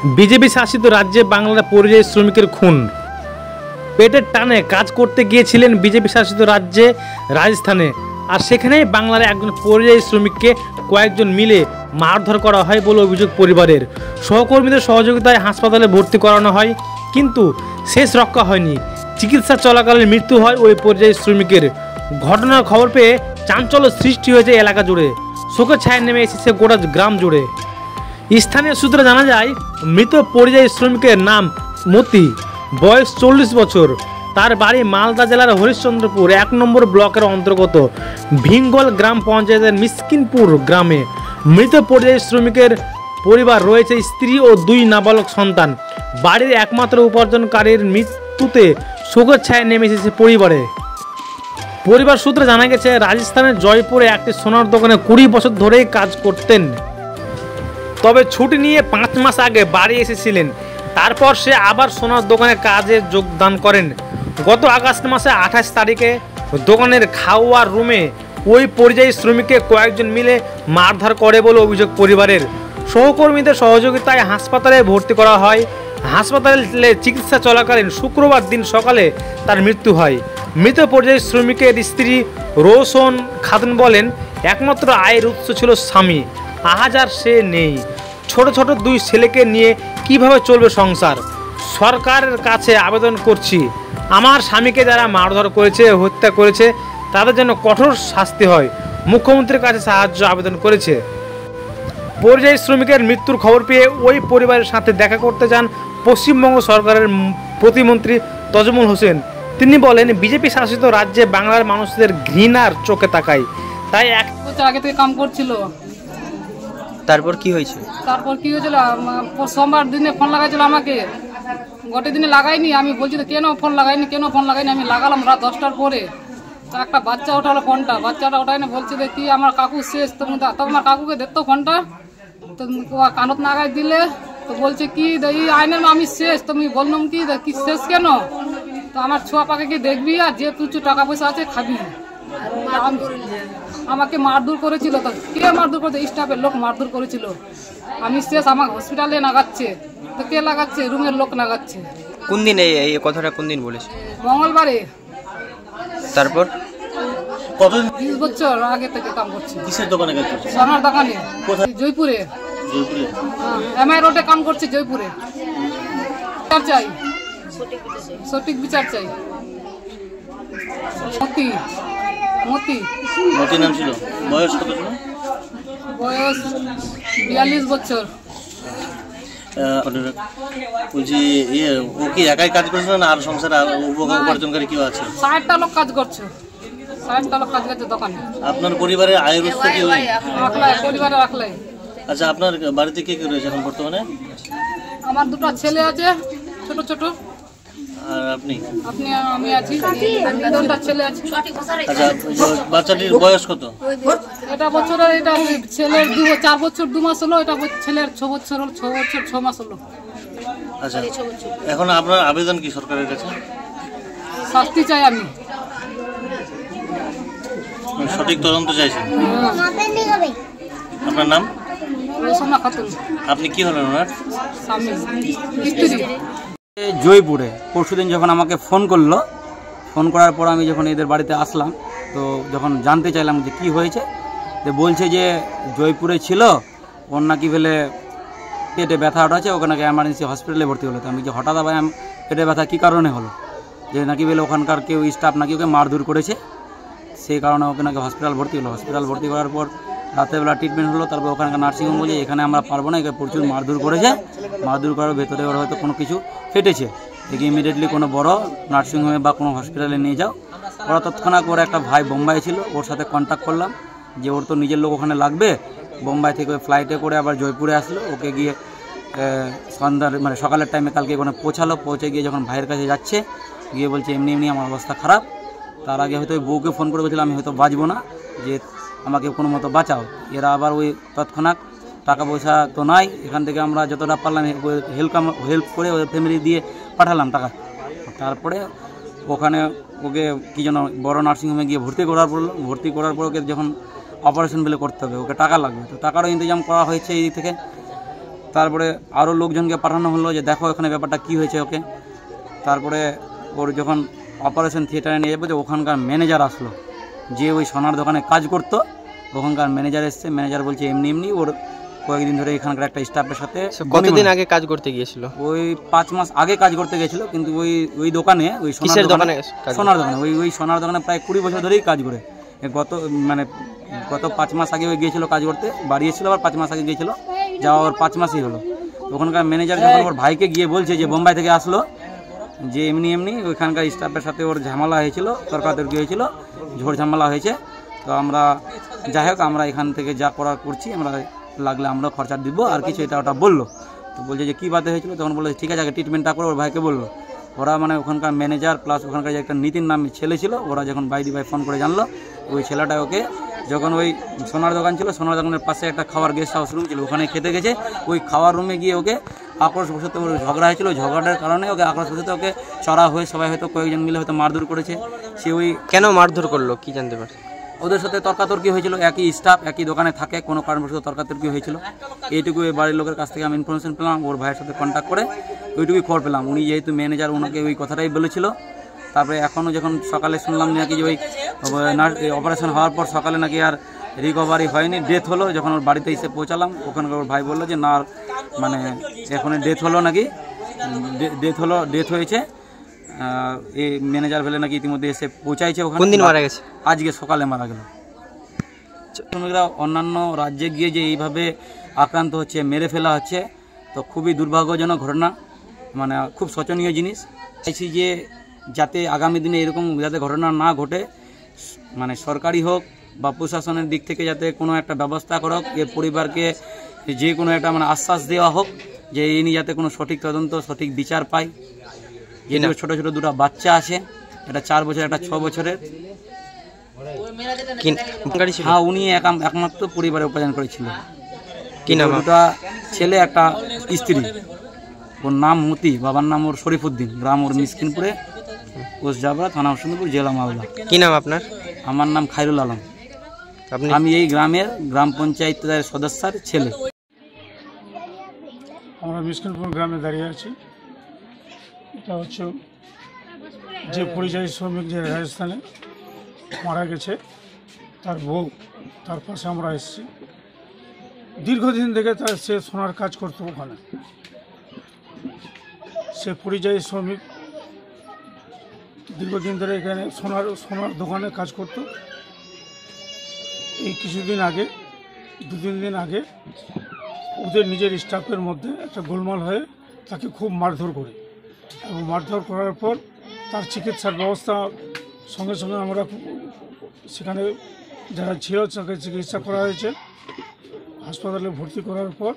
BJP শাসিত রাজ্যে বাংলার পরিযায়ী শ্রমিকের খুন। পেটের টানে কাজ করতে গিয়েছিলেন বিজেপি শাসিত রাজ্যে রাজস্থানে, আর সেখানেই বাংলার একজন পরিযায়ী শ্রমিককে কয়েকজন মিলে মারধর করা হয় বলে অভিযোগ পরিবারের। সহকর্মীদের সহযোগিতায় হাসপাতালে ভর্তি করানো হয়, কিন্তু শেষ রক্ষা হয়নি। চিকিৎসা চলাকালীন মৃত্যু হয় ওই পরিযায়ী শ্রমিকের। ঘটনার খবর পেয়ে চাঞ্চল্য সৃষ্টি হয়েছে এলাকা জুড়ে, শোকের ছায়া নেমে এসেছে গোটা গ্রাম জুড়ে। স্থানীয় সূত্রে জানা যায়, মৃত পরিযায়ী শ্রমিকের নাম মতি, বয়স 40 বছর। তার বাড়ি মালদা জেলার হরিশ্চন্দ্রপুর 1 নম্বর ব্লকের অন্তর্গত ভিঙ্গল গ্রাম পঞ্চায়েতের মিসকিনপুর গ্রামে। মৃত পরিযায়ী শ্রমিকের পরিবার রয়েছে স্ত্রী ও 2 নাবালক সন্তান। বাড়ির একমাত্র উপার্জনকারীর মৃত্যুতে শোকের ছায়া নেমে এসেছে পরিবারে। পরিবার সূত্রে জানা গেছে, রাজস্থানের জয়পুরে একটি সোনার দোকানে 20 বছর ধরেই কাজ করতেন। তবে ছুটি নিয়ে 5 মাস আগে বাড়ি এসেছিলেন। তারপর সে আবার সোনার দোকানে কাজে যোগদান করেন। গত আগস্ট মাসে 28 তারিখে দোকানের খাওয়ার রুমে ওই পরিযায়ী শ্রমিককে কয়েকজন মিলে মারধর করে বলে অভিযোগ পরিবারের। সহকর্মীদের সহযোগিতায় হাসপাতালে ভর্তি করা হয়। হাসপাতালে চিকিৎসা চলাকালীন শুক্রবার দিন সকালে তার মৃত্যু হয়। মৃত পরিযায়ী শ্রমিকের স্ত্রী রোশন খাতুন বলেন, একমাত্র আয়ের উৎস ছিল স্বামী, আজ আর সে নেই। ছোট ছোট 2 ছেলেকে নিয়ে কিভাবে চলবে সংসার? সরকারের কাছে আবেদন করছি, আমার স্বামীকে যারা মারধর করেছে, হত্যা করেছে, তাদের জন্য কঠোর শাস্তি হয়। মুখ্যমন্ত্রীর কাছে সাহায্য আবেদন করেছে। পরিযায়ী শ্রমিকের মৃত্যুর খবর পেয়ে ওই পরিবারের সাথে দেখা করতে যান পশ্চিমবঙ্গ সরকারের প্রতিমন্ত্রী তজমুল হোসেন। তিনি বলেন, বিজেপি শাসিত রাজ্যে বাংলার মানুষদের ঘৃণার চোখে তাকায়, তাই 1 বছর আগে থেকে কাম করছিল। তারপর কি হয়েছে? তারপর কি হয়েছিল, সোমবার দিনে ফোন লাগাইছিল আমাকে, গোটে দিনে লাগাইনি। আমি বলছি তো কেন ফোন লাগাইনি, আমি লাগালাম রাত 10টার পরে। তো একটা বাচ্চা ওঠালো ফোনটা, বাচ্চাটা ওঠাই না, বলছে যে কি আমার কাকু শেষ। তো আমার কাকুকে দেখতো ফোনটা, তো কানত নাগাই দিলে তো বলছে কি এই আইনের আমি শেষ। তো আমি বললাম কি শেষ কেন? তো আমার ছোয়া পাকে কি দেখবি, আর যে প্রচুর টাকা পয়সা আছে খাবি। আমাকে মারধর করেছিল। তো কে মারধর করেছে? স্টাফের লোক মারধর করেছিল। আমি শেষ, আমাকে হসপিটালে লাগাচ্ছে। তো কে লাগাচ্ছে? রুমের লোক লাগাচ্ছে। কোন দিন এই কথাটা কোন দিন বলেছে? মঙ্গলবারে। তারপর কত 20 বছর আগে থেকে কাম করছি। কিসের দোকানে কাজ করছে? সোনার দোকানে। কোথায়? জয়পুরে। জয়পুরে। হ্যাঁ, এমআই রোডে কাম করছে জয়পুরে। বিচার চাই, সঠিক বিচার চাই। মতি নাম ছিল। বয়স কত ছিল? বয়স 42 বছর। বলছি ও কি একাই কাজ করছে না আর সংসারে উপার্জনকারী কেউ আছে? 60টা লোক কাজ করছে, 60টা লোক কাজ করছে দোকানে। আপনার পরিবারের আয়ের উৎস কি? পরিবারে রাখলাই। আচ্ছা, আপনার বাড়িতে কে কে রয়েছে এখন বর্তমানে? আমার 2টা ছেলে আছে, ছোট ছোট। আর আপনি? আমি আছি, 2টা ছেলে আছে। আচ্ছা, বাচ্চাটির বয়স কত? এটা বছরের, এটা ছেলের 4 বছর 2 মাস হলো, এটা ছেলের 6 বছর হলো, 6 বছর 6 মাস হলো। আচ্ছা, এখন আপনার আবেদন কি সরকারের কাছে? শাস্তি চাই আমি, সঠিক তদন্ত চাইছেন। আপনার নাম? রোশনা খাতুন। আপনি কি হলেন ওনার স্বামী, স্ত্রী। জয়পুরে পরশুদিন যখন আমাকে ফোন করলো, ফোন করার পর আমি যখন এদের বাড়িতে আসলাম, তো যখন জানতে চাইলাম যে কী হয়েছে, তো বলছে যে জয়পুরে ছিল, ওর নাকি ফেলে পেটে ব্যথা উঠেছে, ওকে নাকি এমার্জেন্সি হসপিটালে ভর্তি হলো। তো আমি যে হঠাৎ আবার পেটে ব্যথা কী কারণে হলো, যে নাকি বলে ওখানকার কেউ স্টাফ নাকি ওকে মারধর করেছে, সেই কারণে ওকে নাকি হসপিটাল ভর্তি হলো। হসপিটাল ভর্তি করার পর রাতেরবেলা ট্রিটমেন্ট হলো। তারপর ওখানকার নার্সিংহোম বলছে এখানে আমরা পারবো না, একে প্রচুর মারধর করেছে, মারধর করার ভেতরে ওর হয়তো কোনো কিছু ফেটেছে, একে ইমিডিয়েটলি কোনো বড় নার্সিংহোমে বা কোনো হসপিটালে নিয়ে যাও। ওরা তৎক্ষণাৎ ওর একটা ভাই বোম্বাই ছিল, ওর সাথে কন্ট্যাক্ট করলাম যে ওর তো নিজের লোক ওখানে লাগবে। বোম্বাই থেকে ওই ফ্লাইটে করে আবার জয়পুরে আসলো, ওকে গিয়ে সন্ধ্যার মানে সকালের টাইমে কালকে ওখানে পৌঁছালো। পৌঁছে গিয়ে যখন ভাইয়ের কাছে যাচ্ছে, গিয়ে বলছে এমনি এমনি আমার অবস্থা খারাপ। তার আগে হয়তো ওই বউকে ফোন করে বলছিলাম আমি হয়তো বাঁচবো না, যে আমাকে কোনো মতো বাঁচাও। এরা আবার ওই তৎক্ষণাৎ টাকা পয়সা তো নাই, এখান থেকে আমরা যতটা পারলাম হেল্প করে ওদের ফ্যামিলি দিয়ে পাঠালাম টাকা। তারপরে ওখানে ওকে কী যেন বড় নার্সিংহোমে গিয়ে ভর্তি করার পর ওকে যখন অপারেশন বলে করতে হবে, ওকে টাকা লাগবে, তো টাকারও ইন্তজাম করা হয়েছে এই থেকে। তারপরে আরও লোকজনকে পাঠানো হলো যে দেখো এখানে ব্যাপারটা কী হয়েছে ওকে। তারপরে ওর যখন অপারেশন থিয়েটারে নিয়ে যাবো, যে ওখানকার ম্যানেজার আসলো, যে ওই সোনার দোকানে কাজ করতো, ওখানকার ম্যানেজার এসছে। ম্যানেজার বলছে এমনি এমনি ওর কয়েকদিন ধরে এখানকার একটা স্টাফের সাথে। কতদিন আগে কাজ করতে গিয়েছিল? ওই 5 মাস আগে কাজ করতে গেছিলো, কিন্তু ওই দোকানে, ওই সোনার দোকানে ওই সোনার দোকানে প্রায় 20 বছর ধরেই কাজ করে। গত 5 মাস আগে ওই গিয়েছিলো কাজ করতে, বাড়ি এসেছিলো, আবার 5 মাস আগে গিয়েছিলো, যাওয়া ওর 5 মাসই হলো। ওখানকার ম্যানেজার যখন ওর ভাইকে গিয়ে বলছে যে বোম্বাই থেকে আসলো, যে এমনি এমনি ওইখানকার স্টাফের সাথে ওর ঝামেলা হয়েছিল, তর্কাতর্কি হয়েছিল, ঝোড় ঝামেলা হয়েছে। তো আমরা যাই হোক, আমরা এখান থেকে যা করার করছি, আমরা লাগলে আমরা খরচা দিব আর কিছু, এটা ওটা বললো। তো বলছে যে কী বাতে হয়েছিল, তখন বললো ঠিক আছে আগে ট্রিটমেন্টটা করে। ওর ভাইকে বললো, ওরা মানে ওখানকার ম্যানেজার প্লাস ওখানকার যে একটা নীতিন নামে ছেলে ছিল, ওরা যখন ভাই ফোন করে জানলো, ওই ছেলেটা ওকে যখন ওই সোনার দোকান ছিল, সোনার দোকানের পাশে একটা খাওয়ার গেস্ট হাউস রুম ছিল, ওখানে খেতে গেছে। ওই খাওয়ার রুমে গিয়ে ওকে আক্রোশবশত ঝগড়া হয়েছিল, ঝগড়ার কারণে ওকে আক্রোশবশত ওকে চড়া হয়ে সবাই হয়তো কয়েকজন মিলে হয়তো মারধর করেছে। সে ওই কেন মারধর করলো কি জানতে পারছে? ওদের সাথে তর্কাতর্কি হয়েছিল, একই স্টাফ একই দোকানে থাকে, কোনো কারণবশত তর্কাতর্কি হয়েছিল। এইটুকু এই বাড়ির লোকের কাছ থেকে আমি ইনফরমেশন পেলাম, ওর ভাইয়ের সাথে কন্ট্যাক্ট করে ওইটুকুই খবর পেলাম। উনি যেহেতু ম্যানেজার, ওনাকে ওই কথাটাই বলেছিল। তারপরে এখনও যখন সকালে শুনলাম নাকি যে ওই অপারেশন হওয়ার পর সকালে নাকি আর রিকভারি হয়নি, ডেথ হলো। যখন ওর বাড়িতে এসে পৌঁছালাম, ওখানকার ওর ভাই বললো যে না, মানে এখন ডেথ হলো, নাকি ডেথ হয়েছে। এই ম্যানেজার বলে নাকি ইতিমধ্যে এসে পৌঁছাইছে ওখানে। কোন দিন মারা গেছে? আজকে সকালে মারা গেল। শ্রমিকরা অন্যান্য রাজ্যে গিয়ে যে এইভাবে আক্রান্ত হচ্ছে, মেরে ফেলা হচ্ছে, তো খুবই দুর্ভাগ্যজনক ঘটনা, মানে খুব শোচনীয় জিনিস। চাইছি যে যাতে আগামী দিনে এরকম যাতে ঘটনা না ঘটে, মানে সরকারি হোক বা প্রশাসনের দিক থেকে যাতে কোনো একটা ব্যবস্থা করুক, এর পরিবারকে যে কোনো একটা মানে আশ্বাস দেওয়া হোক যে ইনি যাতে কোনো সঠিক তদন্ত, সঠিক বিচার পায়। যেহেতু ছোটো ছোটো দুটো বাচ্চা আছে, একটা 4 বছর, একটা 6 বছরের। হ্যাঁ, উনি একমাত্র পরিবারে উপার্জন করেছিল। কি নাম? দুটা ছেলে, একটা স্ত্রী। ওর নাম মতি, বাবার নাম ওর শরীফুদ্দিন, গ্রাম ওর মিসকিনপুরে, পোস্ট জাবরা, থানা হোসেনপুর, জেলা মালদা। কি নাম আপনার? আমার নাম খায়রুল আলম। আমি এই গ্রামের গ্রাম পঞ্চায়েতের সদস্যের ছেলে। আমরা মিসকিনপুর গ্রামে দাঁড়িয়ে আছি। এটা হচ্ছে যে পরিযায়ী শ্রমিক যে রাজস্থানে মারা গেছে, তার বউ, তার পাশে আমরা এসেছি। দীর্ঘদিন থেকে সে সোনার কাজ করতো ওখানে। সে পরিযায়ী শ্রমিক, দীর্ঘদিন ধরে এখানে সোনার দোকানে কাজ করতো। এই কিছুদিন আগে, 2-3 দিন আগে, ওদের নিজের স্টাফের মধ্যে একটা গোলমাল হয়ে তাকে খুব মারধর করে, এবং মারধর করার পর তার চিকিৎসার ব্যবস্থা সঙ্গে সঙ্গে আমরা সেখানে যারা ছিল তাকে চিকিৎসা করা হয়েছে। হাসপাতালে ভর্তি করার পর,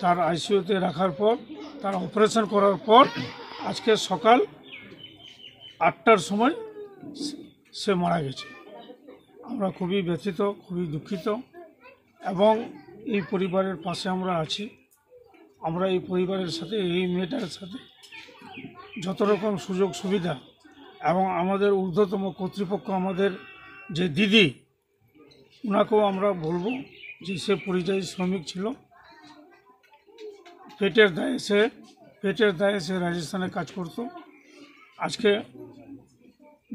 তার আইসিইউতে রাখার পর, তার অপারেশন করার পর আজকে সকাল 8টার সময় সে মারা গেছে। আমরা খুবই ব্যথিত, খুবই দুঃখিত, এবং এই পরিবারের পাশে আমরা আছি। আমরা এই পরিবারের সাথে, এই মেয়েটার সাথে যত রকম সুযোগ সুবিধা, এবং আমাদের ঊর্ধ্বতম কর্তৃপক্ষ, আমাদের যে দিদি, ওনাকেও আমরা বলবো যে সে পরিযায়ী শ্রমিক ছিল, পেটের দায়ে সে রাজস্থানে কাজ করত। আজকে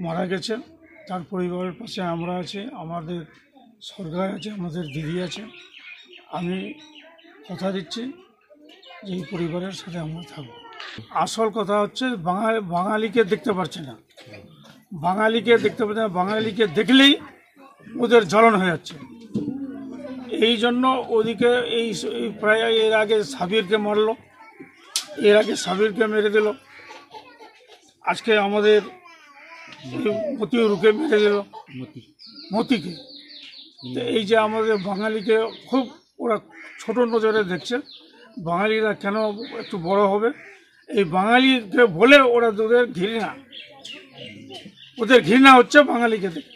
মারা গেছে। তার পরিবারের পাশে আমরা আছি, আমাদের সরকার আছে, আমাদের দিদি আছে। আমি কথা দিচ্ছি যে এই পরিবারের সাথে আমরা থাকবো। আসল কথা হচ্ছে বাঙালিকে দেখতে পাচ্ছে না, বাঙালিকে দেখলেই ওদের জ্বলন হয়ে যাচ্ছে। এই জন্য ওদিকে এই প্রায় এর আগে সাবিরকে মারলো, এর আগে সাবিরকে মেরে দিল, আজকে আমাদের মতিউরকে মেরে দিল, মতিকে। এই যে আমাদের বাঙালিকে খুব ওরা ছোট নজরে দেখছে। বাঙালিরা কেন একটু বড় হবে, এই বাঙালিকে বলে ওদের ঘৃণা হচ্ছে বাঙালিকে দেখে।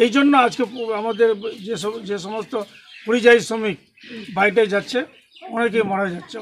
এই জন্য আজকে আমাদের যে সমস্ত পরিযায়ী শ্রমিক বাইরে যাচ্ছে, অনেকেই মারা যাচ্ছে।